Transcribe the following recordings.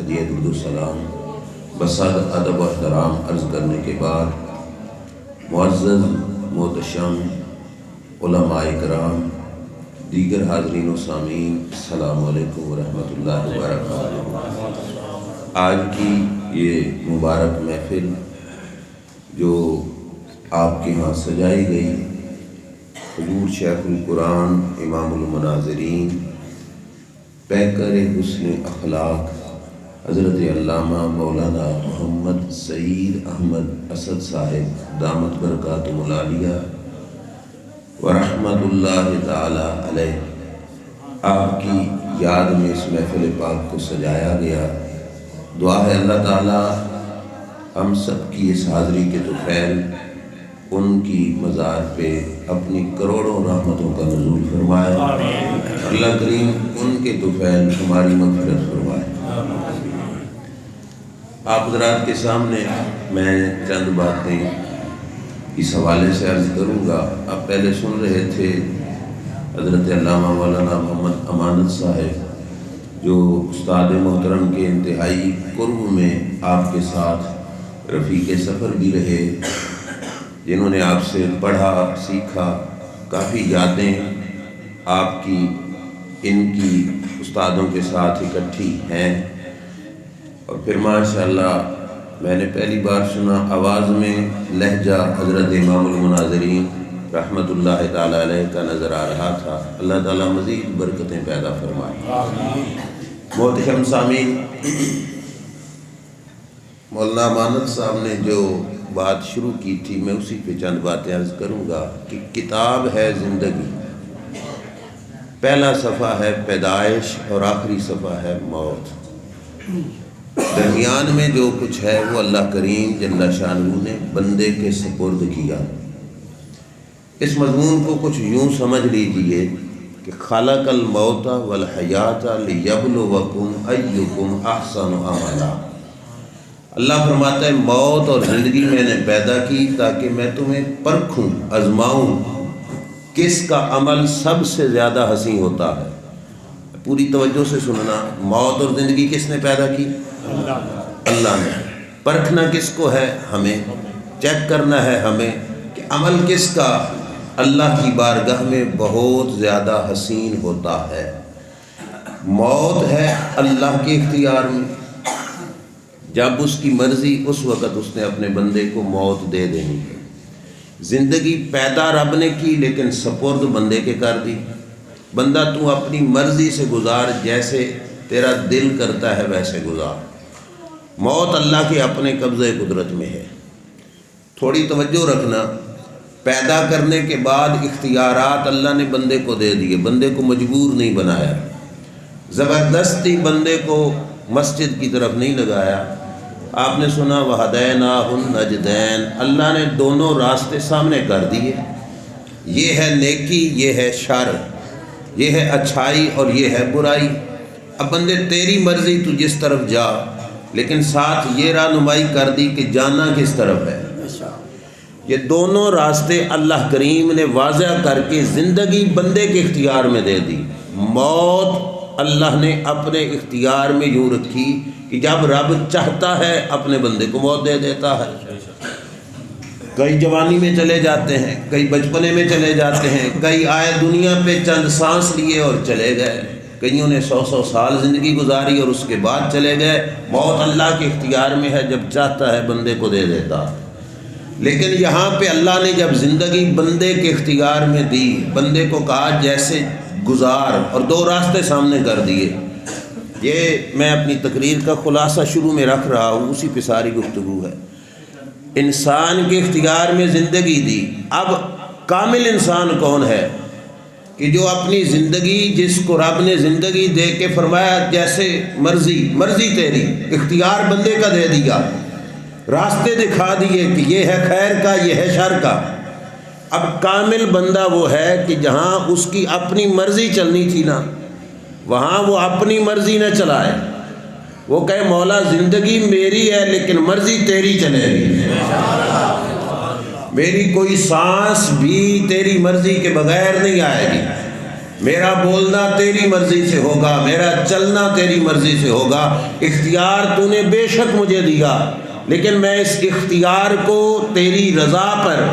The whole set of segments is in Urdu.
تحدید اردو سلام بساد ادب و احترام عرض کرنے کے بعد معزز محتشم علماء کرام دیگر حاضرین و سامعین السلام علیکم ورحمۃ اللہ وبرکاتہ۔ آج کی یہ مبارک محفل جو آپ کے ہاں سجائی گئی حضور شیخ القرآن امام المناظرین پیکر حسن اخلاق حضرت علامہ مولانا محمد سعید احمد اسد صاحب دامت برکاتہ العالیہ ورحمۃ اللہ تعالی علیہ، آپ کی یاد میں اس محفل پاک کو سجایا گیا۔ دعا ہے اللہ تعالی ہم سب کی اس حاضری کے طفیل ان کی مزار پہ اپنی کروڑوں رحمتوں کا نزول فرمائے، اللہ کریم ان کے طفیل ہماری مغفرت فرمائے۔ آپ حضرات کے سامنے میں چند باتیں اس حوالے سے عرض کروں گا۔ آپ پہلے سن رہے تھے حضرت علامہ مولانا محمد امانت صاحب جو استاد محترم کے انتہائی قرب میں آپ کے ساتھ رفیق سفر بھی رہے، جنہوں نے آپ سے پڑھا سیکھا، کافی یادیں آپ کی ان کی استادوں کے ساتھ اکٹھی ہیں۔ اور پھر ماشاءاللہ میں نے پہلی بار سنا آواز میں لہجہ حضرت امام المناظرین رحمۃ اللہ تعالی علیہ کا نظر آ رہا تھا۔ اللہ تعالیٰ مزید برکتیں پیدا فرمائے۔ محترم سامعین، مولانا امانت صاحب نے جو بات شروع کی تھی میں اسی پہ چند باتیں عرض کروں گا کہ کتاب ہے زندگی، پہلا صفحہ ہے پیدائش اور آخری صفحہ ہے موت، درمیان میں جو کچھ ہے وہ اللہ کریم جل شانہ نے بندے کے سپرد کیا۔ اس مضمون کو کچھ یوں سمجھ لیجئے کہ خلق الموت والحیات لیبلوکم ایکم احسن عملا۔ اللہ فرماتا ہے موت اور زندگی میں نے پیدا کی تاکہ میں تمہیں پرکھوں، آزماؤں کس کا عمل سب سے زیادہ حسین ہوتا ہے۔ پوری توجہ سے سننا، موت اور زندگی کس نے پیدا کی؟ اللہ نے۔ پرکھنا کس کو ہے؟ ہمیں۔ چیک کرنا ہے ہمیں کہ عمل کس کا اللہ کی بارگاہ میں بہت زیادہ حسین ہوتا ہے۔ موت ہے اللہ کے اختیار میں، جب اس کی مرضی اس وقت اس نے اپنے بندے کو موت دے دینی ہے۔ زندگی پیدا رب نے کی لیکن سپرد بندے کے کر دی۔ بندہ تو اپنی مرضی سے گزار، جیسے تیرا دل کرتا ہے ویسے گزار۔ موت اللہ کے اپنے قبضے قدرت میں ہے۔ تھوڑی توجہ رکھنا، پیدا کرنے کے بعد اختیارات اللہ نے بندے کو دے دیے، بندے کو مجبور نہیں بنایا، زبردستی بندے کو مسجد کی طرف نہیں لگایا۔ آپ نے سنا وَهَدَيْنَاهُ النَّجْدَيْنِ، اللہ نے دونوں راستے سامنے کر دیے، یہ ہے نیکی، یہ ہے شر، یہ ہے اچھائی اور یہ ہے برائی۔ اب بندے تیری مرضی تو جس طرف جا، لیکن ساتھ یہ رہنمائی کر دی کہ جانا کس طرف ہے۔ یہ دونوں راستے اللہ کریم نے واضح کر کے زندگی بندے کے اختیار میں دے دی، موت اللہ نے اپنے اختیار میں یوں رکھی کہ جب رب چاہتا ہے اپنے بندے کو موت دے دیتا ہے۔ کئی جوانی میں چلے جاتے ہیں، کئی بچپنے میں چلے جاتے ہیں، کئی آئے دنیا پہ چند سانس لیے اور چلے گئے، کئیوں نے 100 سال زندگی گزاری اور اس کے بعد چلے گئے۔ موت اللہ کے اختیار میں ہے، جب چاہتا ہے بندے کو دے دیتا ہے۔ لیکن یہاں پہ اللہ نے جب زندگی بندے کے اختیار میں دی، بندے کو کہا جیسے گزار، اور دو راستے سامنے کر دیے۔ یہ میں اپنی تقریر کا خلاصہ شروع میں رکھ رہا ہوں، اسی پہ ساری گفتگو ہے۔ انسان کے اختیار میں زندگی دی۔ اب کامل انسان کون ہے کہ جو اپنی زندگی، جس کو رب نے زندگی دے کے فرمایا جیسے مرضی تیری، اختیار بندے کا دے دیا، راستے دکھا دیے کہ یہ ہے خیر کا، یہ ہے شر کا۔ اب کامل بندہ وہ ہے کہ جہاں اس کی اپنی مرضی چلنی تھی نا، وہاں وہ اپنی مرضی نہ چلائے، وہ کہے مولا زندگی میری ہے لیکن مرضی تیری چلے گی، میری کوئی سانس بھی تیری مرضی کے بغیر نہیں آئے گی۔ میرا بولنا تیری مرضی سے ہوگا، میرا چلنا تیری مرضی سے ہوگا، اختیار تو نے بے شک مجھے دیا، لیکن میں اس اختیار کو تیری رضا پر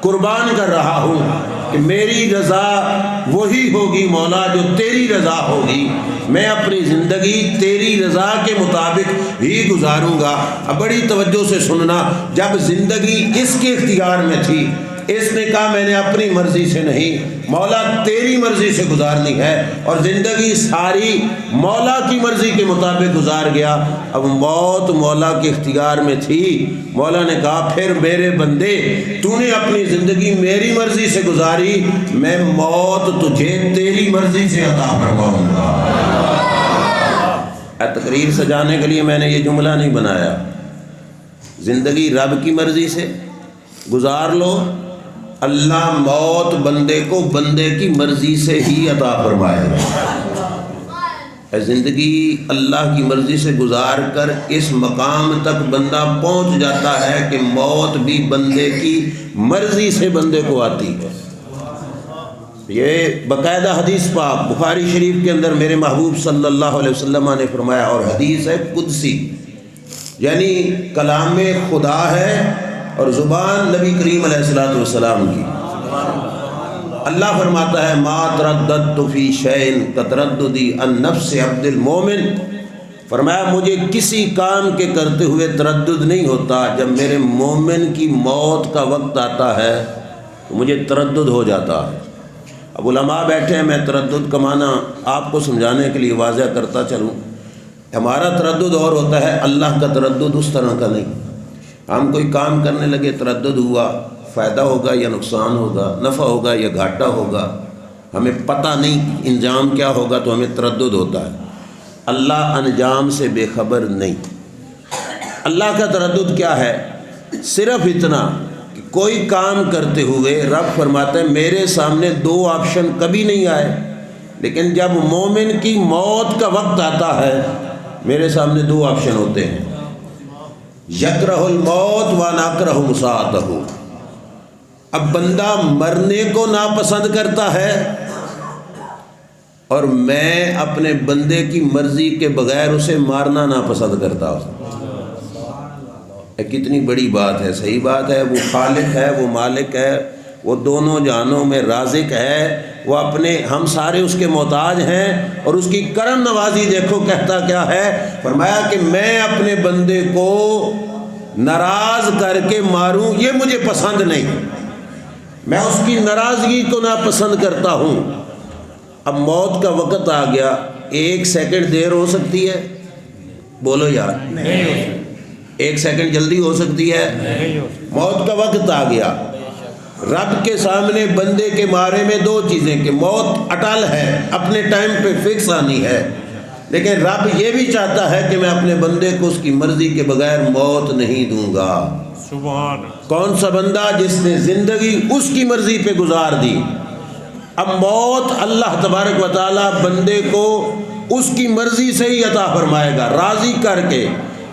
قربان کر رہا ہوں کہ میری رضا وہی ہوگی مولا جو تیری رضا ہوگی، میں اپنی زندگی تیری رضا کے مطابق ہی گزاروں گا۔ اب بڑی توجہ سے سننا، جب زندگی اس کے اختیار میں تھی، اس نے کہا میں نے اپنی مرضی سے نہیں، مولا تیری مرضی سے گزارنی ہے، اور زندگی ساری مولا کی مرضی کے مطابق گزار گیا۔ اب موت مولا کے اختیار میں تھی، مولا نے کہا پھر میرے بندے تو نے اپنی زندگی میری مرضی سے گزاری، میں موت تجھے تیری مرضی سے عطا فرماؤں گا۔ تقریر سجانے کے لیے میں نے یہ جملہ نہیں بنایا، زندگی رب کی مرضی سے گزار لو، اللہ موت بندے کو بندے کی مرضی سے ہی عطا فرمائے گا۔ زندگی اللہ کی مرضی سے گزار کر اس مقام تک بندہ پہنچ جاتا ہے کہ موت بھی بندے کی مرضی سے بندے کو آتی ہے۔ یہ باقاعدہ حدیث پاک بخاری شریف کے اندر میرے محبوب صلی اللہ علیہ وسلم نے فرمایا، اور حدیث ہے قدسی، یعنی کلام خدا ہے اور زبان نبی کریم علیہ السلام کی۔ اللہ فرماتا ہے ما ترددت فی شیء کترددی عن نفس عبد المومن، فرمایا مجھے کسی کام کے کرتے ہوئے تردد نہیں ہوتا، جب میرے مومن کی موت کا وقت آتا ہے تو مجھے تردد ہو جاتا ہے۔ اب علماء بیٹھے ہیں، میں تردد کا معنی آپ کو سمجھانے کے لیے واضح کرتا چلوں۔ ہمارا تردد اور ہوتا ہے، اللہ کا تردد اس طرح کا نہیں۔ ہم کوئی کام کرنے لگے، تردد ہوا، فائدہ ہوگا یا نقصان ہوگا، نفع ہوگا یا گھاٹا ہوگا، ہمیں پتہ نہیں انجام کیا ہوگا، تو ہمیں تردد ہوتا ہے۔ اللہ انجام سے بے خبر نہیں۔ اللہ کا تردد کیا ہے؟ صرف اتنا کہ کوئی کام کرتے ہوئے رب فرماتا ہے میرے سامنے دو آپشن کبھی نہیں آئے، لیکن جب مومن کی موت کا وقت آتا ہے میرے سامنے دو آپشن ہوتے ہیں، یکرہ الموت و ناکرہ مساعتہ۔ اب بندہ مرنے کو ناپسند کرتا ہے، اور میں اپنے بندے کی مرضی کے بغیر اسے مارنا ناپسند کرتا ہوں۔ کتنی بڑی بات ہے، صحیح بات ہے، وہ خالق ہے، وہ مالک ہے، وہ دونوں جہانوں میں رازق ہے، وہ اپنے ہم سارے اس کے محتاج ہیں، اور اس کی کرم نوازی دیکھو کہتا کیا ہے، فرمایا کہ میں اپنے بندے کو ناراض کر کے ماروں یہ مجھے پسند نہیں، میں اس کی ناراضگی کو ناپسند کرتا ہوں۔ اب موت کا وقت آ گیا، ایک سیکنڈ دیر ہو سکتی ہے، بولو یار، نہیں ہو سکتی۔ ایک سیکنڈ جلدی ہو سکتی ہے، نہیں ہو سکتی۔ موت کا وقت آ گیا، رب کے سامنے بندے کے بارے میں دو چیزیں کہ موت اٹل ہے، اپنے ٹائم پہ فکس آنی ہے، لیکن رب یہ بھی چاہتا ہے کہ میں اپنے بندے کو اس کی مرضی کے بغیر موت نہیں دوں گا۔ سبحان۔ کون سا بندہ جس نے زندگی اس کی مرضی پہ گزار دی؟ اب موت اللہ تبارک و تعالیٰ بندے کو اس کی مرضی سے ہی عطا فرمائے گا، راضی کر کے۔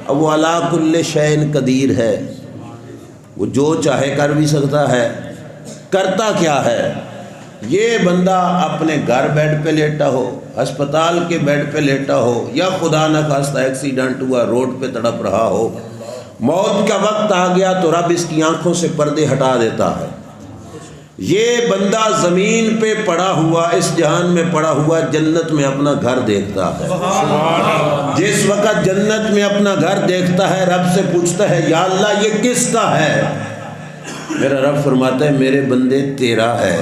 اب وہ علی کل شیء قدیر ہے، وہ جو چاہے کر بھی سکتا ہے۔ کرتا کیا ہے؟ یہ بندہ اپنے گھر بیڈ پہ لیٹا ہو، ہسپتال کے بیڈ پہ لیٹا ہو، یا خدا نہ خواستہ ایکسیڈنٹ ہوا روڈ پہ تڑپ رہا ہو، موت کا وقت آ گیا تو رب اس کی آنکھوں سے پردے ہٹا دیتا ہے۔ یہ بندہ زمین پہ پڑا ہوا، اس جہان میں پڑا ہوا جنت میں اپنا گھر دیکھتا ہے۔ جس وقت جنت میں اپنا گھر دیکھتا ہے رب سے پوچھتا ہے یا اللہ یہ کس کا ہے؟ میرا رب فرماتا ہے میرے بندے تیرا ہے۔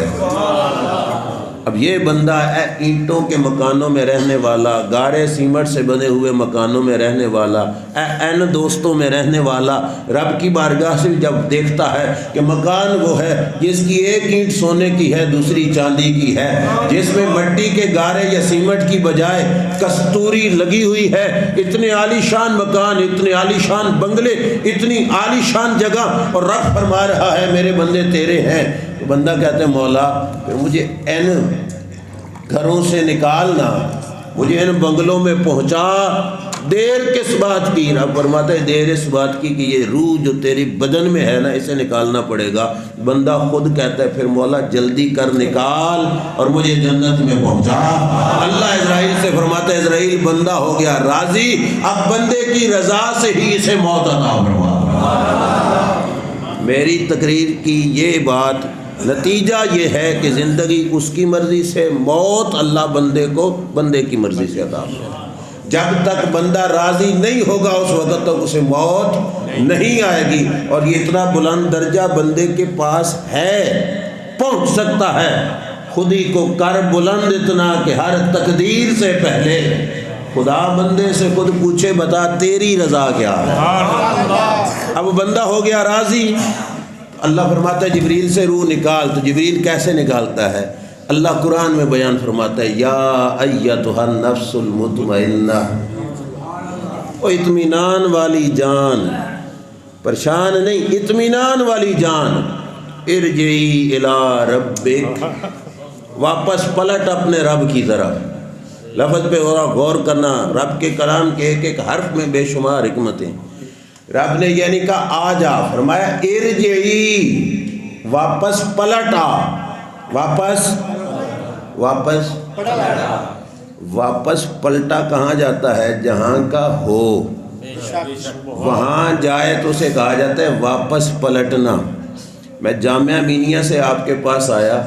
اب یہ بندہ اینٹوں کے مکانوں میں رہنے والا، گارے سیمٹ سے بنے ہوئے مکانوں میں رہنے والا، این دوستوں میں رہنے والا، رب کی بارگاہ سے جب دیکھتا ہے کہ مکان وہ ہے جس کی ایک اینٹ سونے کی ہے دوسری چاندی کی ہے، جس میں مٹی کے گارے یا سیمٹ کی بجائے کستوری لگی ہوئی ہے، اتنے عالی شان مکان، اتنے عالی شان بنگلے، اتنی عالی شان جگہ، اور رب فرما رہا ہے میرے بندے تیرے ہیں، تو بندہ کہتے ہیں مولا پھر مجھے ان گھروں سے نکالنا، مجھے ان بنگلوں میں پہنچا، دیر کس بات کی؟ رب فرماتا ہے دیر اس بات کی کہ یہ روح جو تیری بدن میں ہے نا اسے نکالنا پڑے گا۔ بندہ خود کہتا ہے پھر مولا جلدی کر نکال اور مجھے جنت میں پہنچا۔ اللہ عزرائیل سے فرماتا ہے عزرائیل بندہ ہو گیا راضی، اب بندے کی رضا سے ہی اسے موت عطا فرما۔ میری تقریر کی یہ بات نتیجہ یہ ہے کہ زندگی اس کی مرضی سے، موت اللہ بندے کو بندے کی مرضی سے عطا فرمائے۔ جب تک بندہ راضی نہیں ہوگا اس وقت تک اسے موت نہیں آئے گی۔ اور یہ اتنا بلند درجہ بندے کے پاس ہے، پہنچ سکتا ہے خود ہی کو کر بلند اتنا کہ ہر تقدیر سے پہلے خدا بندے سے خود پوچھے بتا تیری رضا کیا ہے۔ اب بندہ ہو گیا راضی، اللہ فرماتا ہے جبریل سے روح نکال، تو جبریل کیسے نکالتا ہے؟ اللہ قرآن میں بیان فرماتا ہے یا ایتھا النفس المطمئنہ، او اطمینان والی جان، پریشان نہیں، اطمینان والی جان، ارجعی الی ربک، واپس پلٹ اپنے رب کی طرف۔ لفظ پہ غور کرنا، رب کے کلام کے ایک ایک حرف میں بے شمار حکمتیں۔ رب نے یہ نہیں کہا آ جا، فرمایا ارجعی، واپس پلٹ آ، واپس پلٹا کہاں جاتا ہے؟ جہاں کا ہو وہاں جائے تو اسے کہا جاتا ہے واپس پلٹنا۔ میں جامعہ مینیہ سے آپ کے پاس آیا،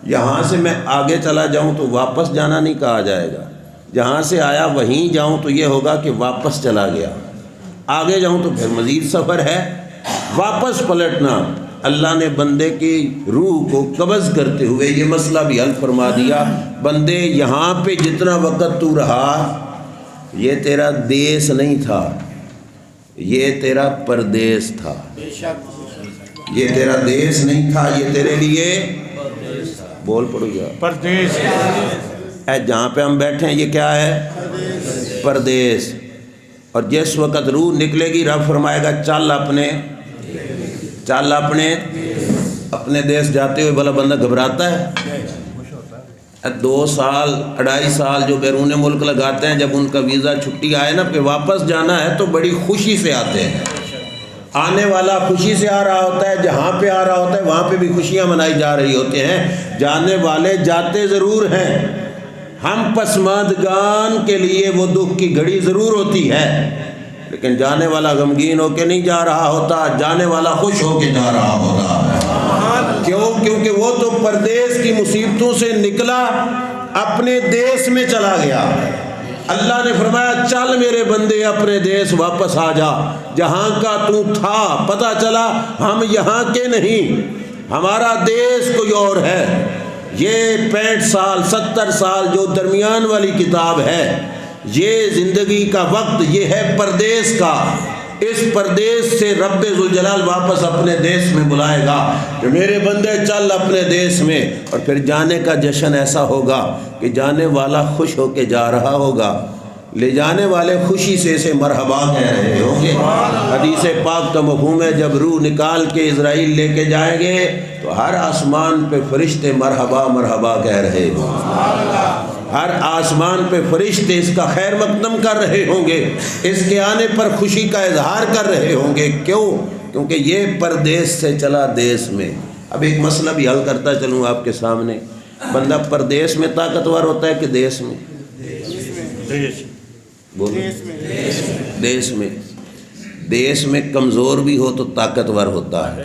یہاں سے میں آگے چلا جاؤں تو واپس جانا نہیں کہا جائے گا، جہاں سے آیا وہیں جاؤں تو یہ ہوگا کہ واپس چلا گیا، آگے جاؤں تو پھر مزید سفر ہے۔ واپس پلٹنا، اللہ نے بندے کی روح کو قبض کرتے ہوئے یہ مسئلہ بھی حل فرما دیا، بندے یہاں پہ جتنا وقت تو رہا یہ تیرا دیس نہیں تھا، یہ تیرا پردیس تھا۔ یہ تیرا دیس نہیں تھا، یہ تیرے لیے بول پڑو گیا پردیس ہے۔ جہاں پہ ہم بیٹھے ہیں یہ کیا ہے؟ پردیس۔ اور جس وقت روح نکلے گی رب فرمائے گا چل اپنے دیس جاتے ہوئے بھلا بندہ گھبراتا ہے؟ 2 سال 2.5 سال جو بیرون ملک لگاتے ہیں، جب ان کا ویزا چھٹی آئے نا کہ واپس جانا ہے تو بڑی خوشی سے آتے ہیں۔ آنے والا خوشی سے آ رہا ہوتا ہے، جہاں پہ آ رہا ہوتا ہے وہاں پہ بھی خوشیاں منائی جا رہی ہوتی ہیں۔ جانے والے جاتے ضرور ہیں، ہم پسماندگان کے لیے وہ دکھ کی گھڑی ضرور ہوتی ہے، لیکن جانے والا غمگین ہو کے نہیں جا رہا ہوتا، جانے والا خوش ہو کے جا رہا ہوتا۔ کیوں؟ کیونکہ وہ تو پردیس کی مصیبتوں سے نکلا، اپنے دیس میں چلا گیا۔ اللہ نے فرمایا چل میرے بندے اپنے دیس واپس آ جا، جہاں کا تو تھا۔ پتہ چلا ہم یہاں کے نہیں، ہمارا دیس کوئی اور ہے۔ یہ 65 سال 70 سال جو درمیان والی کتاب ہے، یہ زندگی کا وقت یہ ہے پردیس کا۔ اس پردیس سے رب ذوالجلال واپس اپنے دیس میں بلائے گا کہ میرے بندے چل اپنے دیس میں، اور پھر جانے کا جشن ایسا ہوگا کہ جانے والا خوش ہو کے جا رہا ہوگا، لے جانے والے خوشی سے اسے مرحبا کہہ رہے ہوں گے۔ حدیث پاک کا مفہوم ہے جب روح نکال کے اسرائیل لے کے جائیں گے تو ہر آسمان پہ فرشتے مرحبا مرحبا کہہ رہے ہوں گے، ہر آسمان پہ فرشتے اس کا خیر مقدم کر رہے ہوں گے، اس کے آنے پر خوشی کا اظہار کر رہے ہوں گے۔ کیوں؟ کیونکہ یہ پردیس سے چلا دیس میں۔ اب ایک مسئلہ بھی حل کرتا چلوں آپ کے سامنے، بندہ پردیس میں طاقتور ہوتا ہے کہ دیس میں؟ دیس میں۔ دیس میں کمزور بھی ہو تو طاقتور ہوتا ہے،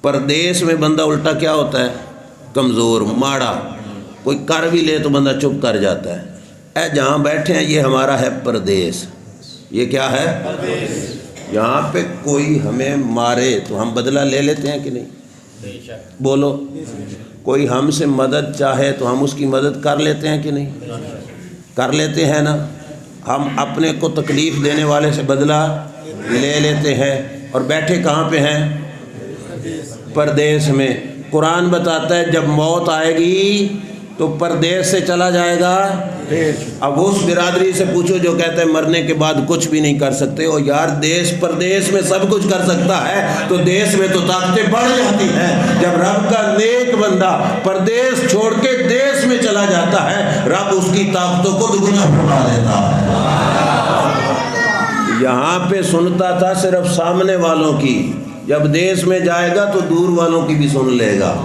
پردیس میں بندہ الٹا کیا ہوتا ہے؟ کمزور، ماڑا، کوئی کر بھی لے تو بندہ چپ کر جاتا ہے۔ اے جہاں بیٹھے ہیں یہ ہمارا ہے پردیس۔ یہ کیا ہے؟ یہاں پہ کوئی ہمیں مارے تو ہم بدلہ لے لیتے ہیں کہ نہیں؟ بولو، کوئی ہم سے مدد چاہے تو ہم اس کی مدد کر لیتے ہیں کہ نہیں؟ کر لیتے ہیں نا۔ ہم اپنے کو تکلیف دینے والے سے بدلہ لے لیتے ہیں، اور بیٹھے کہاں پہ ہیں؟ پردیس میں۔ قرآن بتاتا ہے جب موت آئے گی تو پردیس سے چلا جائے گا۔ اب اس برادری سے پوچھو جو کہتے ہیں مرنے کے بعد کچھ بھی نہیں کر سکتے، او یار دیس پردیس میں سب کچھ کر سکتا ہے تو دیس میں تو طاقتیں بڑھ جاتی ہیں۔ جب رب کا نیک بندہ پردیس چھوڑ کے دیس میں چلا جاتا ہے، رب اس کی طاقتوں کو دگنا بڑھا دیتا ہے۔ یہاں پہ سنتا تھا صرف سامنے والوں کی، جب دیس میں جائے گا تو دور والوں کی بھی سن لے گا۔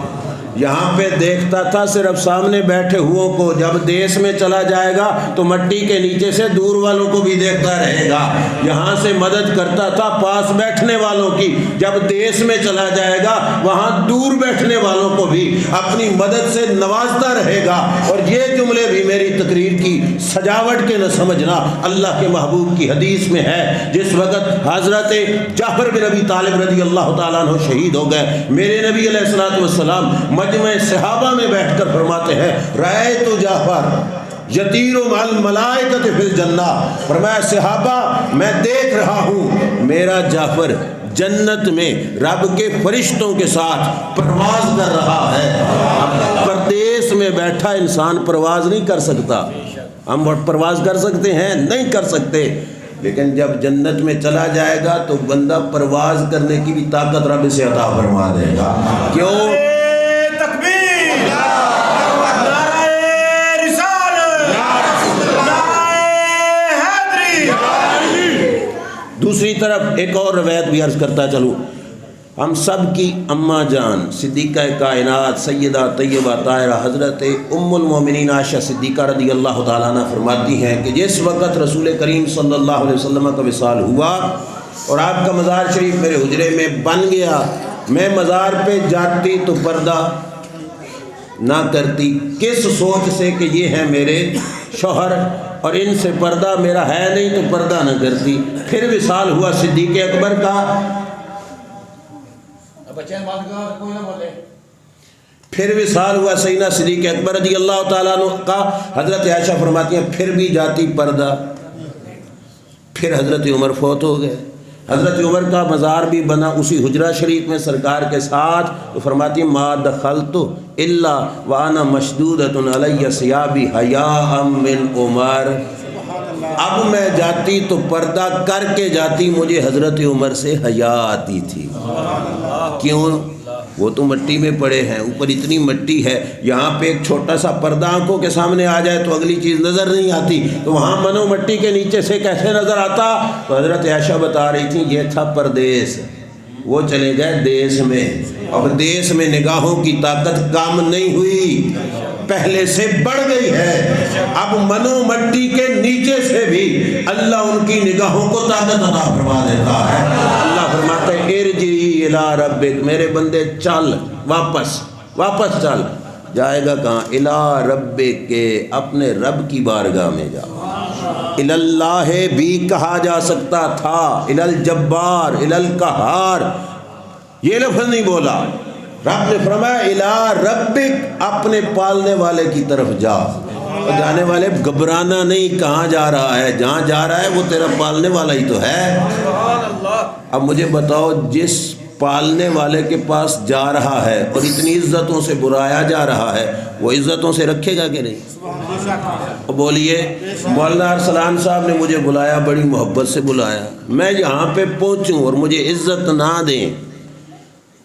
یہاں پہ دیکھتا تھا صرف سامنے بیٹھے ہوئوں کو، جب دیس میں چلا جائے گا تو مٹی کے نیچے سے دور والوں کو بھی دیکھتا رہے گا۔ یہاں سے مدد کرتا تھا پاس بیٹھنے والوں کی، جب دیس میں چلا جائے گا وہاں دور بیٹھنے والوں کو بھی اپنی مدد سے نوازتا رہے گا۔ اور یہ جملے بھی میری تقریر کی سجاوٹ کے نہ سمجھنا، اللہ کے محبوب کی حدیث میں ہے، جس وقت حضرت جعفر بن ابی طالب رضی اللہ تعالیٰ عنہ شہید ہو گئے، میرے نبی علیہ الصلوۃ والسلام مجمع صحابہ میں بیٹھ کر فرماتے ہیں رأیت جعفر یطیر مع الملائکۃ فی الجنہ، فرمایا صحابہ میں دیکھ رہا ہوں میرا جعفر جنت میں رب کے فرشتوں کے ساتھ پرواز کر رہا ہے۔ پردیس میں بیٹھا انسان پرواز نہیں کر سکتا، ہم پرواز کر سکتے ہیں؟ نہیں کر سکتے، لیکن جب جنت میں چلا جائے گا تو بندہ پرواز کرنے کی بھی طاقت رب سے عطا فرما دے گا۔ کیوں؟ دوسری طرف ایک اور روایت بھی عرض کرتا چلوں، ہم سب کی اماں جان صدیقہ کائنات سیدہ طیبہ طاہرہ حضرت ام المومنین عائشہ صدیقہ رضی اللہ تعالیٰ عنہ فرماتی ہیں کہ جس وقت رسول کریم صلی اللہ علیہ وسلم کا وصال ہوا اور آپ کا مزار شریف میرے حجرے میں بن گیا، میں مزار پہ جاتی تو پردہ نہ کرتی، کس سوچ سے کہ یہ ہے میرے شوہر اور ان سے پردہ میرا ہے نہیں تو پردہ نہ کرتی۔ پھر وصال ہوا صدیق اکبر کا، پھر وصال ہوا سیدنا صدیق اکبر رضی اللہ تعالیٰ عنہ کا، حضرت عائشہ فرماتی ہیں پھر بھی جاتی پردہ۔ پھر حضرت عمر فوت ہو گئے، حضرت عمر کا مزار بھی بنا اسی حجرہ شریف میں سرکار کے ساتھ، تو فرماتی ما دخلت الا وانا مشدودۃ علی ثیابی حیاء من عمر، اب میں جاتی تو پردہ کر کے جاتی، مجھے حضرت عمر سے حیا آتی تھی۔ کیوں؟ وہ تو مٹی میں پڑے ہیں، اوپر اتنی مٹی ہے، یہاں پہ ایک چھوٹا سا پردہ آنکھوں کے سامنے آ جائے تو اگلی چیز نظر نہیں آتی، تو وہاں منو مٹی کے نیچے سے کیسے نظر آتا؟ تو حضرت عائشہ بتا رہی تھی یہ تھا پردیس، وہ چلے گئے دیس میں، اب دیس میں نگاہوں کی طاقت کام نہیں ہوئی، پہلے سے بڑھ گئی ہے، اب منو مٹی کے نیچے سے بھی اللہ ان کی نگاہوں کو طاقت عطا فرما دیتا ہے۔ اللہ فرماتا ہے ارجعی الی ربک، میرے بندے چل واپس چل، جائے گا کہاں؟ الی ربک، کے اپنے رب کی بارگاہ میں جا۔ الی اللہ بھی کہا جا سکتا تھا، الی الجبار، الی القہار، یہ لفظ نہیں بولا، رب نے فرمایا الی ربک، اپنے پالنے والے کی طرف جا۔ اور جانے والے گھبرانا نہیں، کہاں جا رہا ہے؟ جہاں جا رہا ہے وہ تیرا پالنے والا ہی تو ہے۔ اب مجھے بتاؤ، جس پالنے والے کے پاس جا رہا ہے اور اتنی عزتوں سے بلایا جا رہا ہے، وہ عزتوں سے رکھے گا کہ نہیں؟ بولیے، مولانا ارسلان صاحب نے مجھے بلایا، بڑی محبت سے بلایا، میں یہاں پہ پہنچوں اور مجھے عزت نہ دیں،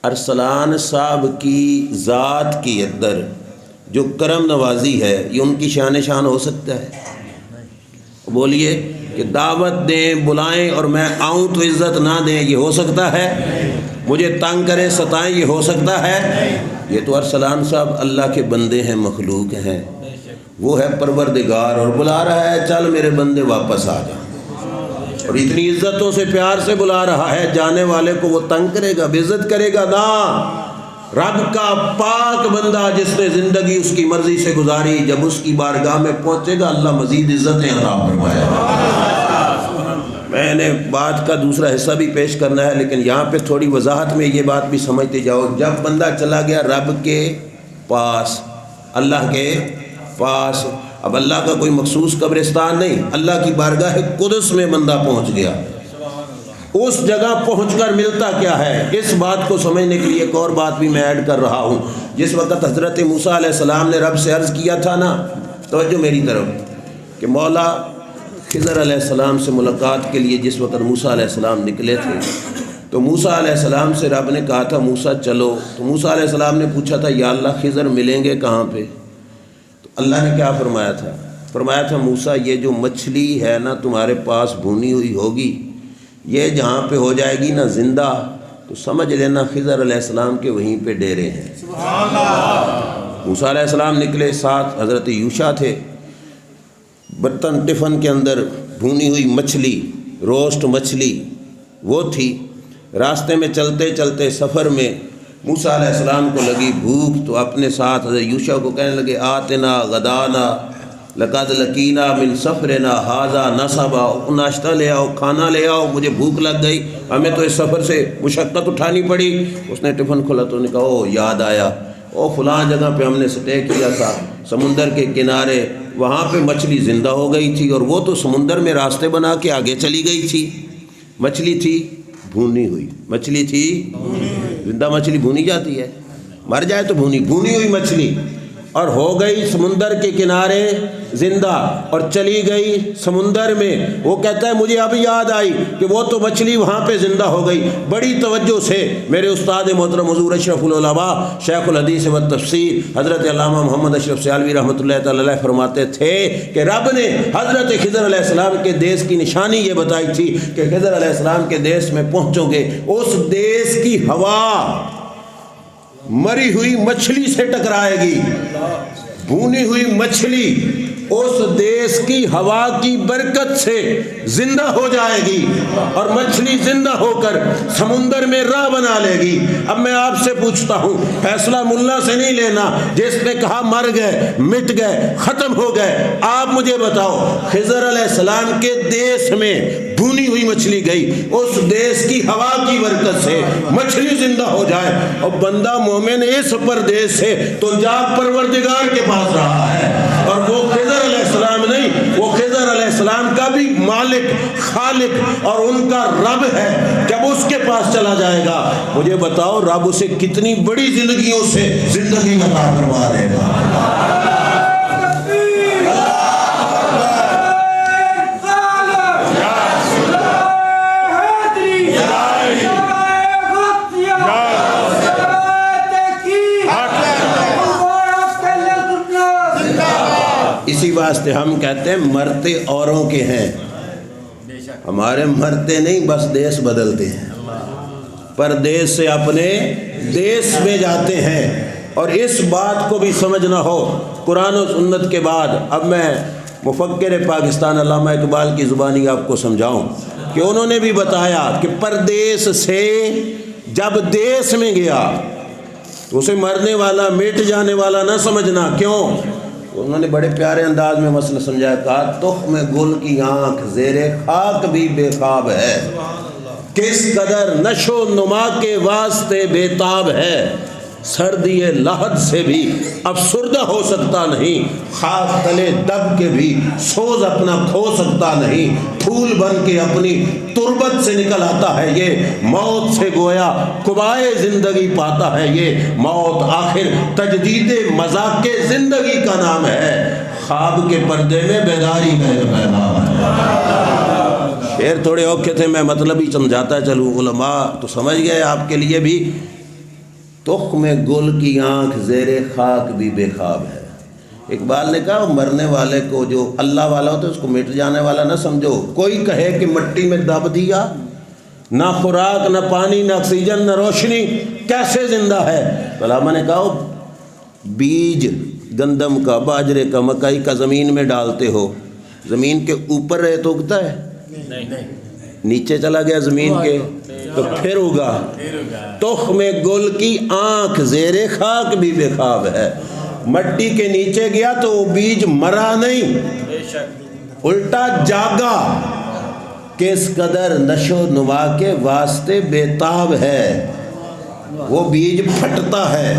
ارسلان صاحب کی ذات کی اندر جو کرم نوازی ہے یہ ان کی شان ہو سکتا ہے؟ بولیے کہ دعوت دیں بلائیں اور میں آؤں تو عزت نہ دیں، یہ ہو سکتا ہے؟ مجھے تنگ کریں ستائیں، یہ ہو سکتا ہے؟ یہ تو ارسلان صاحب اللہ کے بندے ہیں، مخلوق ہیں، وہ ہے پروردگار اور بلا رہا ہے چل میرے بندے واپس آ جا، اور اتنی عزتوں سے پیار سے بلا رہا ہے، جانے والے کو وہ تنگ کرے گا، بے عزت کرے گا نا؟ رب کا پاک بندہ جس نے زندگی اس کی مرضی سے گزاری، جب اس کی بارگاہ میں پہنچے گا اللہ مزید عزتیں عطا فرمائے گا۔ میں نے بات کا دوسرا حصہ بھی پیش کرنا ہے، لیکن یہاں پہ تھوڑی وضاحت میں یہ بات بھی سمجھتے جاؤ، جب بندہ چلا گیا رب کے پاس، اللہ کے پاس، اب اللہ کا کوئی مخصوص قبرستان نہیں، اللہ کی بارگاہ قدس میں بندہ پہنچ گیا، اس جگہ پہنچ کر ملتا کیا ہے؟ اس بات کو سمجھنے کے لیے ایک اور بات بھی میں ایڈ کر رہا ہوں۔ جس وقت حضرت موسیٰ علیہ السلام نے رب سے عرض کیا تھا نا، توجہ میری طرف، کہ مولا خضر علیہ السلام سے ملاقات کے لیے جس وقت موسیٰ علیہ السلام نکلے تھے تو موسیٰ علیہ السلام سے رب نے کہا تھا موسیٰ چلو، تو موسیٰ علیہ السلام نے پوچھا تھا یا اللہ خضر ملیں گے کہاں پہ؟ تو اللہ نے کیا فرمایا تھا؟ فرمایا تھا موسیٰ یہ جو مچھلی ہے نا تمہارے پاس بھونی ہوئی ہوگی، یہ جہاں پہ ہو جائے گی نا زندہ تو سمجھ لینا خضر علیہ السلام کے وہیں پہ ڈیرے ہیں۔ موسیٰ علیہ السلام نکلے، ساتھ حضرت یوشع تھے، برتن ٹفن کے اندر بھونی ہوئی مچھلی، روسٹ مچھلی وہ تھی۔ راستے میں چلتے چلتے سفر میں موسیٰ علیہ السلام کو لگی بھوک تو اپنے ساتھ حضرت یوشع کو کہنے لگے آتنا غدانا لقد لقینا من سفرنا ھذا نصبا، ناشتہ لے آؤ، کھانا لے آؤ، مجھے بھوک لگ گئی، ہمیں تو اس سفر سے مشقت اٹھانی پڑی۔ اس نے ٹفن کھولا تو نے کہا او یاد آیا، او فلاں جگہ پہ ہم نے سٹے کیا تھا سمندر کے کنارے، وہاں پہ مچھلی زندہ ہو گئی تھی اور وہ تو سمندر میں راستے بنا کے آگے چلی گئی تھی۔ مچھلی تھی بھونی ہوئی، مچھلی تھی زندہ مچھلی بھونی جاتی ہے، مر جائے تو بھونی ہوئی مچھلی، اور ہو گئی سمندر کے کنارے زندہ اور چلی گئی سمندر میں۔ وہ کہتا ہے مجھے اب یاد آئی کہ وہ تو مچھلی وہاں پہ زندہ ہو گئی۔ بڑی توجہ سے میرے استاد محترم حضور اشرف العلماء شیخ الحدیث و تفسیر حضرت علامہ محمد اشرف سیالوی رحمۃ اللہ تعالی علیہ فرماتے تھے کہ رب نے حضرت خضر علیہ السلام کے دیس کی نشانی یہ بتائی تھی کہ خضر علیہ السلام کے دیس میں پہنچو گے، اس دیس کی ہوا مری ہوئی مچھلی سے ٹکرائے گی، بھونی ہوئی مچھلی اس دیس کی ہوا کی برکت سے زندہ ہو جائے گی اور مچھلی زندہ ہو کر سمندر میں راہ بنا لے گی۔ اب میں آپ سے پوچھتا ہوں، فیصلہ ملا سے نہیں لینا جس نے کہا مر گئے، مٹ گئے، ختم ہو گئے۔ آپ مجھے بتاؤ خضر علیہ السلام کے دیس میں بھونی ہوئی مچھلی گئی، اس دیس کی ہوا کی برکت سے مچھلی زندہ ہو جائے اور بندہ مومن اس پردیس سے تو جا پروردگار کے پاس رہا ہے، اور وہ خضر علیہ السلام نہیں، وہ خضر علیہ السلام کا بھی مالک، خالق اور ان کا رب ہے۔ جب اس کے پاس چلا جائے گا مجھے بتاؤ رب اسے کتنی بڑی زندگیوں سے زندگی عطا کروا دے گا۔ اسی واسطے ہم کہتے ہیں مرتے اوروں کے ہیں، ہمارے مرتے نہیں، بس دیس بدلتے ہیں، پردیس سے اپنے دیس میں جاتے ہیں۔ اور اس بات کو بھی سمجھنا ہو قرآن و سنت کے بعد، اب میں مفکر پاکستان علامہ اقبال کی زبانی آپ کو سمجھاؤں کہ انہوں نے بھی بتایا کہ پردیس سے جب دیس میں گیا تو اسے مرنے والا، مٹ جانے والا نہ سمجھنا۔ کیوں؟ انہوں نے بڑے پیارے انداز میں مسئلہ سمجھایا، کہا تخم گل کی آنکھ زیر خاک بھی بے خواب ہے، کس قدر نشو نما کے واسطے بے تاب ہے، سردی لحد سے بھی افسردہ ہو سکتا نہیں، خاک تلے دب کے بھی سوز اپنا کھو سکتا نہیں، پھول بن کے اپنی تربت سے نکل آتا ہے یہ، موت سے گویا قبائے زندگی پاتا ہے یہ، موت آخر تجدید مذاق زندگی کا نام ہے، خواب کے پردے میں بیداری کا پیغام ہے۔ شعر تھوڑے اوکھے تھے، میں مطلب ہی سمجھاتا چلوں، علماء تو سمجھ گئے، آپ کے لیے بھی تخم گل کی آنکھ زیر خاک بھی بے خواب ہے۔ اقبال نے کہا مرنے والے کو جو اللہ والا ہوتا ہے اس کو مٹ جانے والا نہ سمجھو۔ کوئی کہے کہ مٹی میں دب دیا، نہ خوراک، نہ پانی، نہ آکسیجن، نہ روشنی، کیسے زندہ ہے؟ علماء نے کہا بیج گندم کا، باجرے کا، مکئی کا زمین میں ڈالتے ہو، زمین کے اوپر رہے تو اگتا ہے؟ نہیں، نیچے چلا گیا زمین کے تو پھر اگا۔ تخم گل کی آنکھ زیر خاک بھی بے خواب ہے، مٹی کے نیچے گیا تو وہ بیج مرا نہیں، الٹا جاگا، کس قدر نشو نما کے واسطے بے تاب ہے۔ وہ بیج پھٹتا ہے،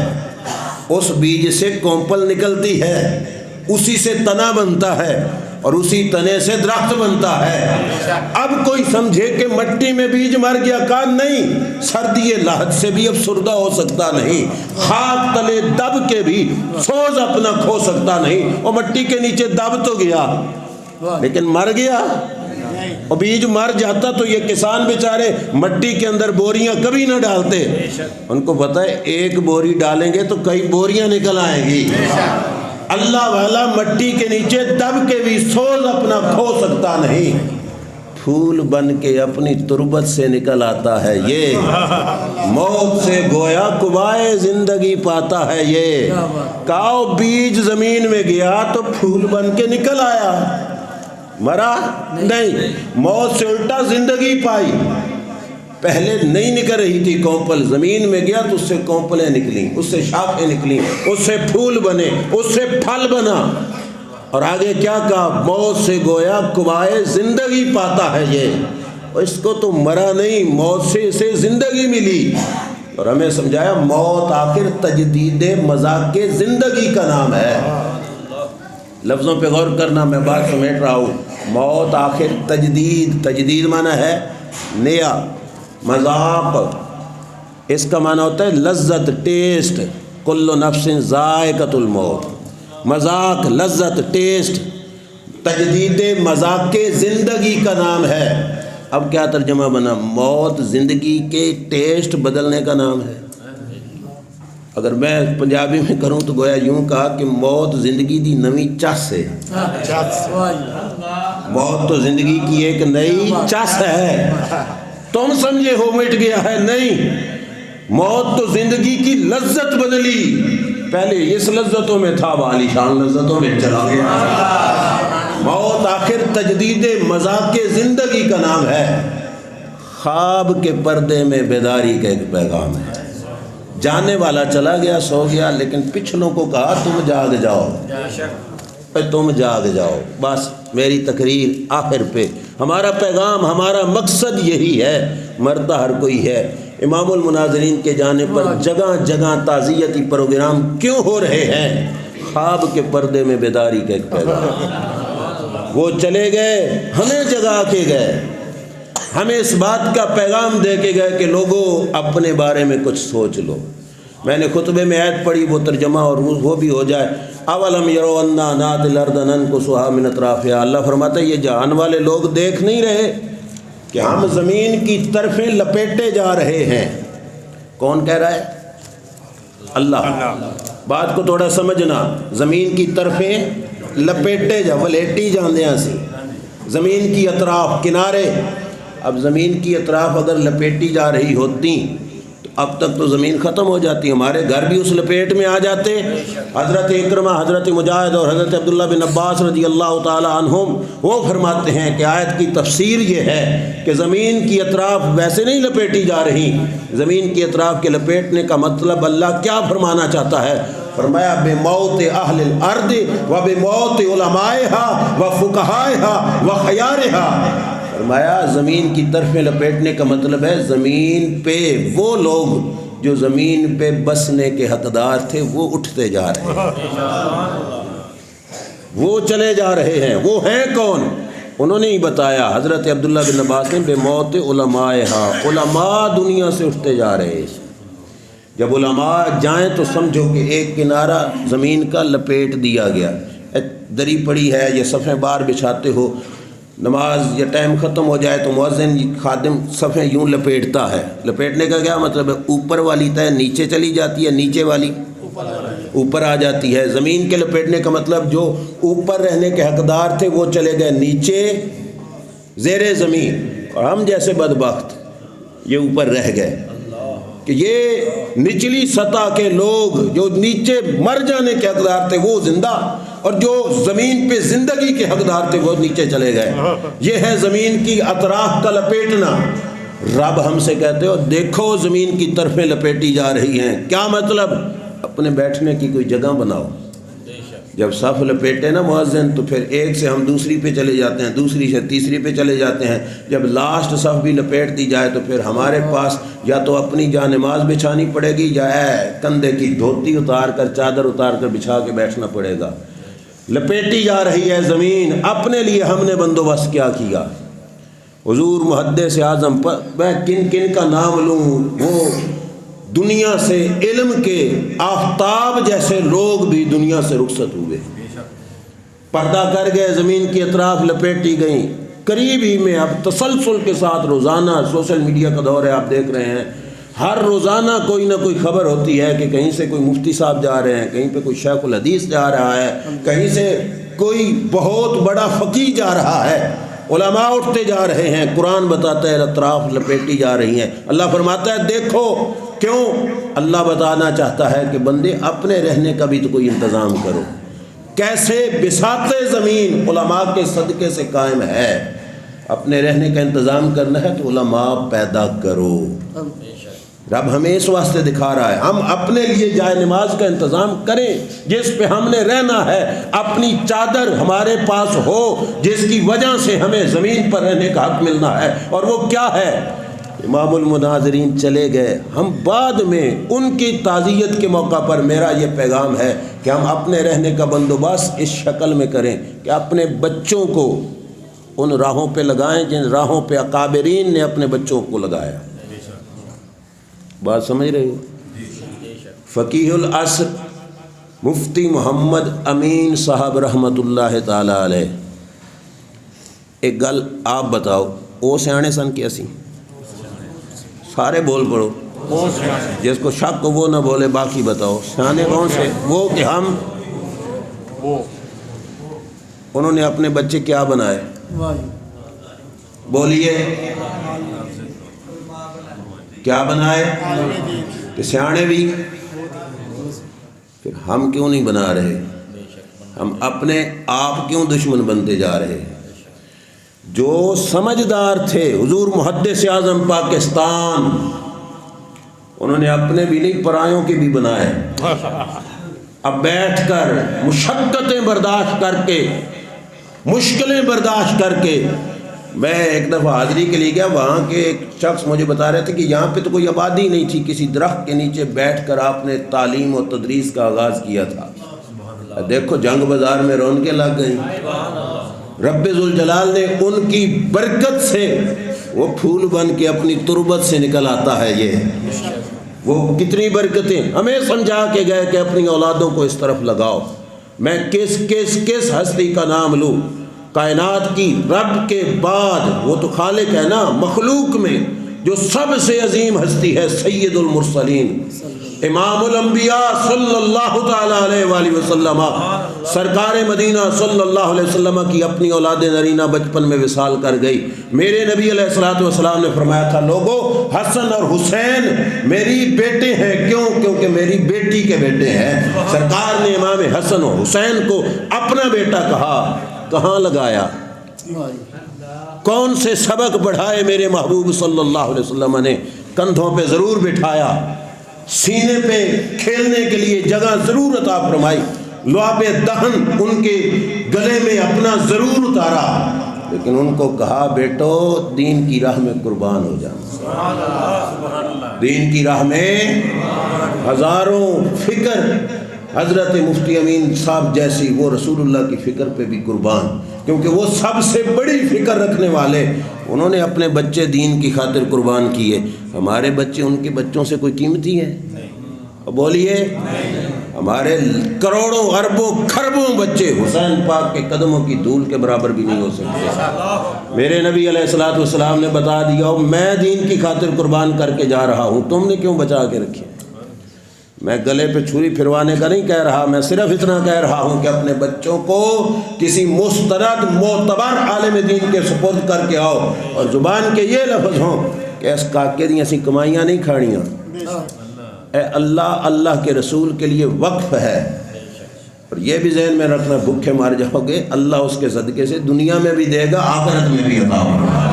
اس بیج سے کونپل نکلتی ہے، اسی سے تنا بنتا ہے اور اسی تنے سے درخت بنتا ہے۔ اب کوئی سمجھے کہ مٹی میں بیج مر گیا، کہا نہیں، سردی لحد سے بھی افسردہ ہو سکتا نہیں، خاک تلے دب کے بھی سوز اپنا کھو سکتا نہیں۔ وہ مٹی کے نیچے دب تو گیا لیکن مر گیا، اور بیج مر جاتا تو یہ کسان بیچارے مٹی کے اندر بوریاں کبھی نہ ڈالتے، ان کو پتہ ہے ایک بوری ڈالیں گے تو کئی بوریاں نکل آئیں گی۔ اللہ والا مٹی کے نیچے دب کے بھی سوز اپنا کھو سکتا نہیں، پھول بن کے اپنی تربت سے نکل آتا ہے یہ، موت سے گویا قبائے زندگی پاتا ہے یہ، کاؤ بیج زمین میں گیا تو پھول بن کے نکل آیا، مرا نہیں، موت سے الٹا زندگی پائی۔ پہلے نہیں نکل رہی تھی کونپل، زمین میں گیا تو اس سے کونپلیں نکلیں، اس سے شاخیں نکلیں، اس سے پھول بنے، اس سے پھل بنا، اور آگے کیا کہا، موت سے گویا قبائے زندگی پاتا ہے یہ، اس کو تو مرا نہیں، موت سے اسے زندگی ملی، اور ہمیں سمجھایا موت آخر تجدید مذاق زندگی کا نام ہے۔ لفظوں پہ غور کرنا، میں بات سمیٹ رہا ہوں، موت آخر تجدید معنی ہے نیا، مذاق اس کا معنی ہوتا ہے لذت، ٹیسٹ، کل نفس ذائقۃ الموت، مذاق لذت ٹیسٹ، تجدید مذاق زندگی کا نام ہے۔ اب کیا ترجمہ بنا، موت زندگی کے ٹیسٹ بدلنے کا نام ہے۔ اگر میں پنجابی میں کروں تو گویا یوں کہا کہ موت زندگی دی نوی چس ہے، موت تو زندگی کی ایک نئی چس ہے، تم سمجھے ہو مٹ گیا ہے، نہیں، موت تو زندگی کی لذت بدلی، پہلے اس لذتوں میں تھا، عالی شان لذتوں میں چلا گیا۔ موت آخر تجدید مذاق زندگی کا نام ہے، خواب کے پردے میں بیداری کا ایک پیغام ہے۔ جانے والا چلا گیا، سو گیا، لیکن پچھلوں کو کہا تم جاگ جاؤ، تم جاگ جاؤ۔ بس میری تقریر آخر پہ ہمارا پیغام، ہمارا مقصد یہی ہے، مرتا ہر کوئی ہے۔ امام المناظرین کے جانے پر جگہ جگہ تعزیتی پروگرام کیوں ہو رہے ہیں؟ خواب کے پردے میں بیداری کا ایک پیغام، وہ چلے گئے، ہمیں جگا کے گئے، ہمیں اس بات کا پیغام دے کے گئے کہ لوگوں اپنے بارے میں کچھ سوچ لو۔ میں نے خطبے میں آیت پڑھی، وہ ترجمہ اور وہ بھی ہو جائے، اولم یروا انا ناتی الارض ننقصها من اطرافها، اللہ فرماتا ہے یہ جہان والے لوگ دیکھ نہیں رہے کہ ہم زمین کی طرفیں لپیٹے جا رہے ہیں۔ کون کہہ رہا ہے؟ اللہ۔ بات کو تھوڑا سمجھنا، زمین کی طرفیں لپیٹے جا، ولیٹی جاندے ہیں سی، زمین کی اطراف، کنارے۔ اب زمین کی اطراف اگر لپیٹی جا رہی ہوتی تو اب تک تو زمین ختم ہو جاتی، ہمارے گھر بھی اس لپیٹ میں آ جاتے۔ حضرت اکرمہ، حضرت مجاہد اور حضرت عبداللہ بن عباس رضی اللہ تعالی عنہم وہ فرماتے ہیں کہ آیت کی تفسیر یہ ہے کہ زمین کی اطراف ویسے نہیں لپیٹی جا رہی، زمین کی اطراف کے لپیٹنے کا مطلب اللہ کیا فرمانا چاہتا ہے؟ فرمایا بموت اہل الارض و بموت علمائها و فقہائها و خیارها، فرمایا زمین کی طرفیں لپیٹنے کا مطلب ہے زمین پہ وہ لوگ جو زمین پہ بسنے کے حقدار تھے وہ اٹھتے جا رہے ہیں، وہ چلے جا رہے ہیں۔ وہ ہیں کون؟ انہوں نے ہی بتایا، حضرت عبداللہ بن عباس نے، بے موت علمائها، علماء دنیا سے اٹھتے جا رہے ہیں۔ جب علماء جائیں تو سمجھو کہ ایک کنارہ زمین کا لپیٹ دیا گیا، دری پڑی ہے یا صفیں بار بچھاتے ہو، نماز یا ٹائم ختم ہو جائے تو مؤذن خادم صفیں یوں لپیٹتا ہے۔ لپیٹنے کا کیا مطلب ہے؟ اوپر والی تہ نیچے چلی جاتی ہے، نیچے والی اوپر آ جاتی ہے۔ زمین کے لپیٹنے کا مطلب جو اوپر رہنے کے حقدار تھے وہ چلے گئے نیچے زیر زمین، اور ہم جیسے بدبخت یہ اوپر رہ گئے کہ یہ نچلی سطح کے لوگ جو نیچے مر جانے کے حقدار تھے وہ زندہ، اور جو زمین پہ زندگی کے حقدار تھے وہ نیچے چلے گئے۔ یہ ہے زمین کی اطراف کا لپیٹنا۔ رب ہم سے کہتے ہو دیکھو زمین کی طرفیں لپیٹی جا رہی ہیں، کیا مطلب؟ اپنے بیٹھنے کی کوئی جگہ بناؤ۔ جب صف لپیٹے نا مؤذن تو پھر ایک سے ہم دوسری پہ چلے جاتے ہیں، دوسری سے تیسری پہ چلے جاتے ہیں۔ جب لاسٹ صف بھی لپیٹ دی جائے تو پھر ہمارے پاس یا تو اپنی جا نماز بچھانی پڑے گی یا کندھے کی دھوتی اتار کر، چادر اتار کر بچھا کے بیٹھنا پڑے گا۔ لپیٹی جا رہی ہے زمین، اپنے لیے ہم نے بندوبست کیا کیا؟ حضور محدث اعظم پر میں کن کن کا نام لوں، وہ دنیا سے علم کے آفتاب جیسے لوگ بھی دنیا سے رخصت ہوئے، پردہ کر گئے، زمین کی اطراف لپیٹی گئیں۔ قریب ہی میں اب تسلسل کے ساتھ روزانہ سوشل میڈیا کا دور ہے، آپ دیکھ رہے ہیں ہر روزانہ کوئی نہ کوئی خبر ہوتی ہے کہ کہیں سے کوئی مفتی صاحب جا رہے ہیں، کہیں پہ کوئی شیخ الحدیث جا رہا ہے، کہیں سے کوئی بہت بڑا فقیہ جا رہا ہے۔ علماء اٹھتے جا رہے ہیں، قرآن بتاتا ہے اطراف لپیٹی جا رہی ہیں۔ اللہ فرماتا ہے دیکھو کیوں؟ اللہ بتانا چاہتا ہے کہ بندے اپنے رہنے کا بھی تو کوئی انتظام کرو۔ کیسے بساط زمین علماء کے صدقے سے قائم ہے، اپنے رہنے کا انتظام کرنا ہے تو علماء پیدا کرو۔ رب ہمیں اس واسطے دکھا رہا ہے ہم اپنے لیے جائے نماز کا انتظام کریں جس پہ ہم نے رہنا ہے، اپنی چادر ہمارے پاس ہو جس کی وجہ سے ہمیں زمین پر رہنے کا حق ملنا ہے، اور وہ کیا ہے؟ امام المناظرین چلے گئے، ہم بعد میں ان کی تعزیت کے موقع پر میرا یہ پیغام ہے کہ ہم اپنے رہنے کا بندوبست اس شکل میں کریں کہ اپنے بچوں کو ان راہوں پہ لگائیں جن راہوں پہ اکابرین نے اپنے بچوں کو لگایا۔ بات سمجھ رہے ہو؟ فقیہ العصر مفتی محمد امین صاحب رحمۃ اللہ تعالی علیہ، ایک گل آپ بتاؤ، او سیانے سن کے اسی سارے بول پڑو، جس کو شک ہو وہ نہ بولے، باقی بتاؤ سیانے کون سے؟ وہ کہ ہم انہوں نے اپنے بچے کیا بنائے؟ بولیے کیا بنائے؟ کہ سیانے بھی، پھر ہم کیوں نہیں بنا رہے؟ ہم اپنے آپ کیوں دشمن بنتے جا رہے ہیں؟ جو سمجھدار تھے حضور محدث اعظم پاکستان، انہوں نے اپنے بھی نہیں پرایوں کے بھی بنائے۔ اب بیٹھ کر مشقتیں برداشت کر کے، مشکلیں برداشت کر کے، میں ایک دفعہ حاضری کے لیے گیا، وہاں کے ایک شخص مجھے بتا رہے تھے کہ یہاں پہ تو کوئی آبادی نہیں تھی، کسی درخت کے نیچے بیٹھ کر آپ نے تعلیم و تدریس کا آغاز کیا تھا۔ دیکھو جنگ بازار میں رونقیں لگ گئیں، رب ذوالجلال نے ان کی برکت سے وہ پھول بن کے اپنی تربت سے نکل آتا ہے۔ یہ وہ کتنی برکتیں ہمیں سمجھا کے گئے کہ اپنی اولادوں کو اس طرف لگاؤ۔ میں کس ہستی کا نام لوں؟ کائنات کی رب کے بعد وہ تو خالق ہے نا، مخلوق میں جو سب سے عظیم ہستی ہے سید المرسلین امام الانبیاء صلی اللہ تعالی علیہ وآلہ وسلم، سرکار مدینہ صلی اللہ علیہ وسلم کی اپنی اولاد نرینہ بچپن میں وصال کر گئی۔ میرے نبی علیہ الصلوۃ والسلام نے فرمایا تھا لوگو حسن اور حسین میری بیٹے ہیں، کیوں؟ کیونکہ میری بیٹی کے بیٹے ہیں۔ سرکار نے امام حسن اور حسین کو اپنا بیٹا کہا، کہاں لگایا؟ کون سے سبق پڑھائے میرے محبوب صلی اللہ علیہ وسلم نے؟ کندھوں پہ ضرور بٹھایا، سینے پہ کھیلنے کے لیے جگہ ضرور عطا فرمائی، لعاب دہن ان کے گلے میں اپنا ضرور اتارا، لیکن ان کو کہا بیٹو دین کی راہ میں قربان ہو جانا۔ دین کی راہ میں ہزاروں فکر، حضرت مفتی امین صاحب جیسی وہ رسول اللہ کی فکر پہ بھی قربان، کیونکہ وہ سب سے بڑی فکر رکھنے والے، انہوں نے اپنے بچے دین کی خاطر قربان کیے۔ ہمارے بچے ان کے بچوں سے کوئی قیمتی ہے؟ بولیے، ہمارے کروڑوں اربوں کھربوں بچے حسین پاک کے قدموں کی دھول کے برابر بھی نہیں ہو سکتے۔ میرے نبی علیہ الصلوۃ والسلام نے بتا دیا میں دین کی خاطر قربان کر کے جا رہا ہوں، تم نے کیوں بچا کے رکھے؟ میں گلے پہ چھری پھروانے کا نہیں کہہ رہا، میں صرف اتنا کہہ رہا ہوں کہ اپنے بچوں کو کسی مستند معتبر عالم دین کے سپرد کر کے آؤ، اور زبان کے یہ لفظ ہوں کہ اس کاکے دی اسی کمائیاں نہیں کھاڑیاں، اے اللہ اللہ کے رسول کے لیے وقف ہے۔ اور یہ بھی ذہن میں رکھنا بھوکے مار جاؤ گے اللہ اس کے صدقے سے دنیا میں بھی دے گا، آخرت میں بھی عطا ہوگا۔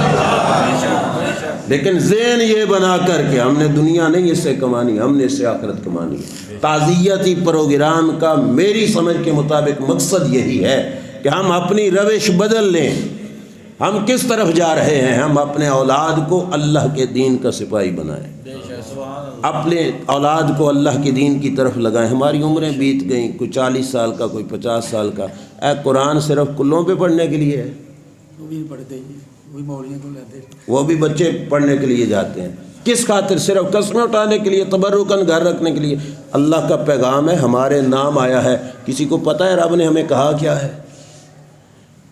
لیکن ذہن یہ بنا کر کے ہم نے دنیا نہیں اس سے کمانی، ہم نے اس سے آخرت کمانی۔ تعزیتی پروگرام کا میری سمجھ کے مطابق مقصد یہی ہے کہ ہم اپنی روش بدل لیں۔ ہم کس طرف جا رہے ہیں؟ ہم اپنے اولاد کو اللہ کے دین کا سپاہی بنائیں، اپنے اولاد کو اللہ کے دین کی طرف لگائیں۔ ہماری عمریں بیت گئیں، کوئی 40 سال کا، کوئی 50 سال کا۔ اے قرآن صرف کلوں پہ پڑھنے کے لیے ہے؟ وہ بھی بچے پڑھنے کے لیے جاتے ہیں، کس خاطر؟ صرف قسمیں اٹھانے کے لیے، تبرکاً گھر رکھنے کے لیے؟ اللہ کا پیغام ہے، ہمارے نام آیا ہے۔ کسی کو پتہ ہے رب نے ہمیں کہا کیا ہے؟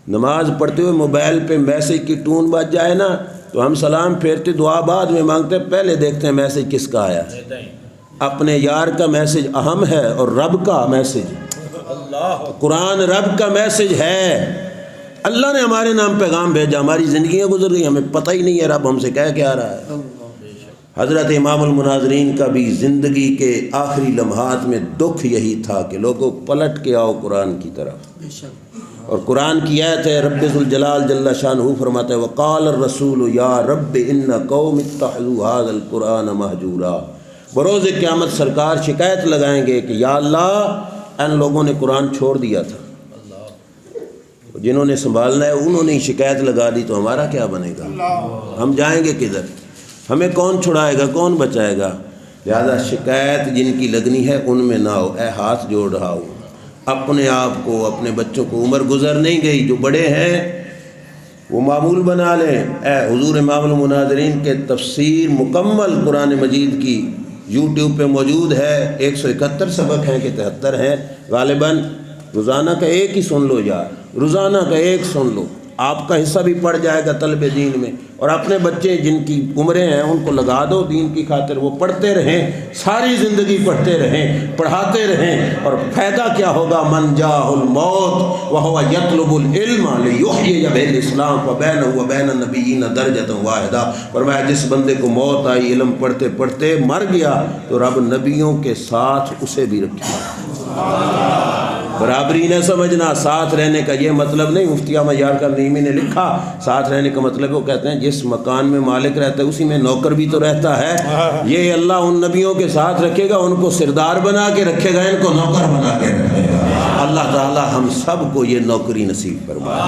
نماز پڑھتے ہوئے موبائل پہ میسیج کی ٹون بج جائے نا تو ہم سلام پھیرتے، دعا بعد میں مانگتے، پہلے دیکھتے ہیں میسیج کس کا آیا ہے۔ اپنے یار کا میسیج اہم ہے اور رب کا میسیج، قرآن رب کا میسیج ہے۔ اللہ نے ہمارے نام پیغام بھیجا، ہماری زندگیاں گزر گئی، ہمیں پتہ ہی نہیں ہے رب ہم سے کہہ کیا رہا ہے۔ حضرت امام المناظرین کا بھی زندگی کے آخری لمحات میں دکھ یہی تھا کہ لوگوں پلٹ کے آؤ قرآن کی طرف، اور قرآن کی آیت ہے، رب ذوالجلال جل شانہ فرماتا ہے وقال الرسول یا رب ان قوم اتخذوا هذا القرآن مہجورا۔ بروز قیامت سرکار شکایت لگائیں گے کہ یا اللہ ان لوگوں نے قرآن چھوڑ دیا تھا، جنہوں نے سنبھالنا ہے انہوں نے شکایت لگا دی، تو ہمارا کیا بنے گا؟ ہم جائیں گے کدھر؟ ہمیں کون چھڑائے گا، کون بچائے گا؟ لہذا شکایت جن کی لگنی ہے ان میں نہ ہو۔ اے ہاتھ جوڑ رہا ہوں اپنے آپ کو، اپنے بچوں کو، عمر گزر نہیں گئی، جو بڑے ہیں وہ معمول بنا لیں۔ اے حضور امام المناظرین کے تفسیر مکمل قرآن مجید کی یوٹیوب پہ موجود ہے، 171 سبق ہیں کہ 73 ہیں غالباً، روزانہ کا ایک ہی سن لو یار، روزانہ کا ایک سن لو، آپ کا حصہ بھی پڑ جائے گا طلب دین میں، اور اپنے بچے جن کی عمریں ہیں ان کو لگا دو دین کی خاطر، وہ پڑھتے رہیں، ساری زندگی پڑھتے رہیں، پڑھاتے رہیں، اور فائدہ کیا ہوگا؟ من جاءہ الموت وہو یطلب العلم لیحیی بہ الاسلام وبینہ وبین النبیین درجۃ واحدہ۔ فرمایا جس بندے کو موت آئی علم پڑھتے پڑھتے مر گیا تو رب نبیوں کے ساتھ اسے بھی رکھا۔ برابری نہ سمجھنا، ساتھ رہنے کا یہ مطلب نہیں، مفتی احمد یارکار نعیمی نے لکھا ساتھ رہنے کا مطلب، وہ کہتے ہیں جس مکان میں مالک رہتا ہے اسی میں نوکر بھی تو رہتا ہے، یہ اللہ ان نبیوں کے ساتھ رکھے گا، ان کو سردار بنا کے رکھے گا، ان کو نوکر بنا کے رکھے گا۔ اللہ تعالی ہم سب کو یہ نوکری نصیب فرمائے۔